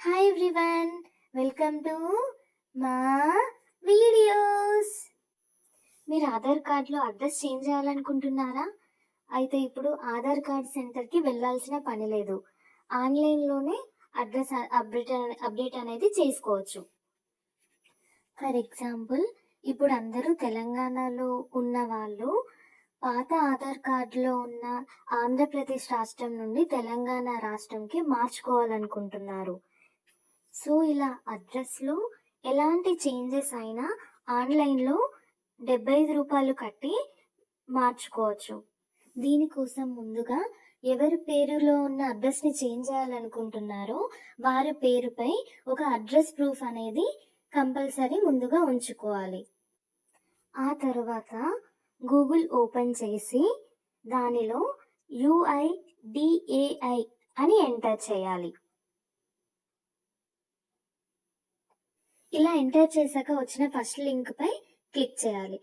Hi everyone, welcome to మా videos. మీరు ఆధార్ కార్డులో అడ్రస్ చేంజ్ చేయాలనుకుంటున్నారా? అయితే ఇప్పుడు ఆధార్ కార్డ్ సెంటర్కి వెళ్ళాల్సిన పని లేదు. ఆన్లైన్లోనే అడ్రస్ అప్డేట్ అనేది చేసుకోవచ్చు. ఫర్ ఎగ్జాంపుల్, ఇప్పుడు అందరూ తెలంగాణలో ఉన్న వాళ్ళు పాత ఆధార్ కార్డులో ఉన్న ఆంధ్రప్రదేశ్ రాష్ట్రం నుండి తెలంగాణ రాష్ట్రంకి మార్చుకోవాలనుకుంటున్నారు. సో ఇలా అడ్రస్లో ఎలాంటి చేంజెస్ అయినా ఆన్లైన్లో 75 రూపాయలు కట్టి మార్చుకోవచ్చు. దీనికోసం ముందుగా ఎవరి పేరులో ఉన్న అడ్రస్ని చేంజ్ చేయాలనుకుంటున్నారో వారి పేరుపై ఒక అడ్రస్ ప్రూఫ్ అనేది కంపల్సరీ ముందుగా ఉంచుకోవాలి. ఆ తర్వాత గూగుల్ ఓపెన్ చేసి దానిలో UIDAI అని ఎంటర్ చేయాలి. ఇలా ఎంటర్ చేశాక వచ్చిన ఫస్ట్ లింక్పై క్లిక్ చేయాలి.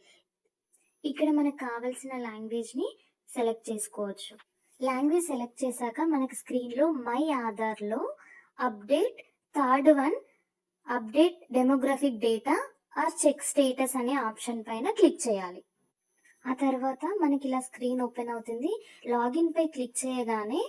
ఇక్కడ మనకు కావాల్సిన లాంగ్వేజ్ని సెలెక్ట్ చేసుకోవచ్చు. లాంగ్వేజ్ సెలెక్ట్ చేశాక మనకి స్క్రీన్లో మై ఆధార్లో update third one update demographic data or check status అనే ఆప్షన్ పైన క్లిక్ చేయాలి. ఆ తర్వాత మనకి ఇలా స్క్రీన్ ఓపెన్ అవుతుంది. లాగిన్ పై క్లిక్ చేయగానే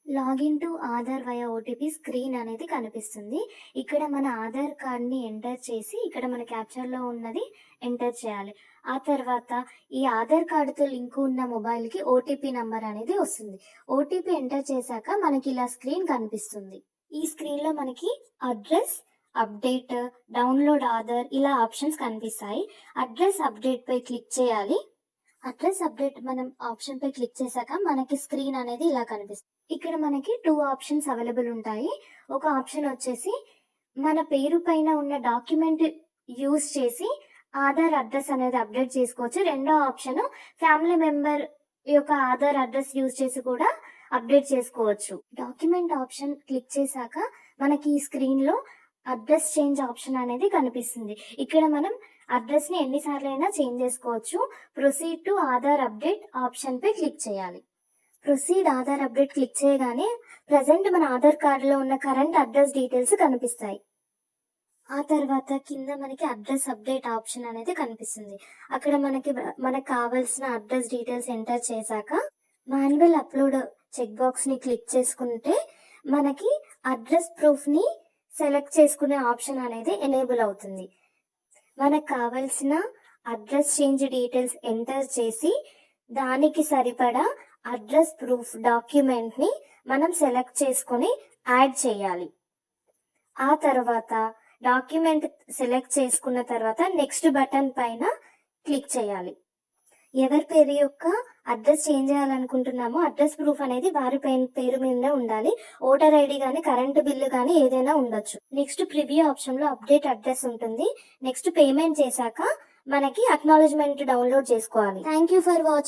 login to Aadhaar via OTP screen అనేది కనిపిస్తుంది. ఇక్కడ మన ఆధార్ కార్డ్ని ఎంటర్ చేసి ఇక్కడ మన క్యాప్చర్లో ఉన్నది ఎంటర్ చేయాలి. ఆ తర్వాత ఈ ఆధార్ కార్డుతో లింక్ ఉన్న మొబైల్కి ఓటీపీ నంబర్ అనేది వస్తుంది. ఓటీపీ ఎంటర్ చేశాక మనకి ఇలా స్క్రీన్ కనిపిస్తుంది. ఈ స్క్రీన్లో మనకి అడ్రస్ అప్డేట్, డౌన్లోడ్ ఆధార్ ఇలా ఆప్షన్స్ కనిపిస్తాయి. అడ్రస్ అప్డేట్ పై క్లిక్ చేయాలి. అడ్రస్ అప్డేట్ మనం ఆప్షన్ పై క్లిక్ చేశాక మనకి స్క్రీన్ అనేది ఇలా కనిపిస్తుంది. ఇక్కడ మనకి 2 ఆప్షన్స్ అవైలబుల్ ఉంటాయి. ఒక ఆప్షన్ వచ్చేసి మన పేరు పైన ఉన్న డాక్యుమెంట్ యూజ్ చేసి ఆధార్ అడ్రస్ అనేది అప్డేట్ చేసుకోవచ్చు. రెండో ఆప్షన్ ఫ్యామిలీ మెంబర్ యొక్క ఆధార్ అడ్రస్ యూజ్ చేసి కూడా అప్డేట్ చేసుకోవచ్చు. డాక్యుమెంట్ ఆప్షన్ క్లిక్ చేశాక మనకి ఈ స్క్రీన్లో అడ్రస్ చేంజ్ ఆప్షన్ అనేది కనిపిస్తుంది. ఇక్కడ మనం అడ్రస్ ని ఎన్నిసార్లు అయినా చేంజ్ చేసుకోవచ్చు. Proceed to Aadhaar update option పై క్లిక్ చేయాలి. ప్రొసీడ్ ఆధార్ అప్డేట్ క్లిక్ చేయగానే ప్రజెంట్ మన ఆధార్ కార్డులో ఉన్న కరెంట్ అడ్రస్ డీటెయిల్స్ కనిపిస్తాయి. ఆ తర్వాత కింద మనకి అడ్రస్ అప్డేట్ ఆప్షన్ అనేది కనిపిస్తుంది. అక్కడ మనకు కావాల్సిన అడ్రస్ డీటెయిల్స్ ఎంటర్ చేశాక మాన్యువల్ అప్లోడ్ చెక్ బాక్స్ ని క్లిక్ చేసుకుంటే మనకి అడ్రస్ ప్రూఫ్ ని సెలెక్ట్ చేసుకునే ఆప్షన్ అనేది ఎనేబుల్ అవుతుంది. మనకు కావాల్సిన అడ్రస్ చేంజ్ డీటెయిల్స్ ఎంటర్ చేసి దానికి సరిపడా అడ్రస్ ప్రూఫ్ డాక్యుమెంట్ని మనం సెలెక్ట్ చేసుకొని యాడ్ చేయాలి. ఆ తర్వాత డాక్యుమెంట్ సెలెక్ట్ చేసుకున్న తర్వాత నెక్స్ట్ బటన్ పైన క్లిక్ చేయాలి. ఎవరి పేరు యొక్క అడ్రస్ చేంజ్ చేయాలనుకుంటున్నామో అడ్రస్ ప్రూఫ్ అనేది వారి పేరు మీద ఉండాలి. ఓటర్ ఐడి కానీ కరెంటు బిల్లు కానీ ఏదైనా ఉండొచ్చు. నెక్స్ట్ ప్రివ్యూ ఆప్షన్లో అప్డేట్ అడ్రస్ ఉంటుంది. నెక్స్ట్ పేమెంట్ చేశాక మనకి అక్నాలెడ్జ్మెంట్ డౌన్లోడ్ చేసుకోవాలి. Thank you for watching.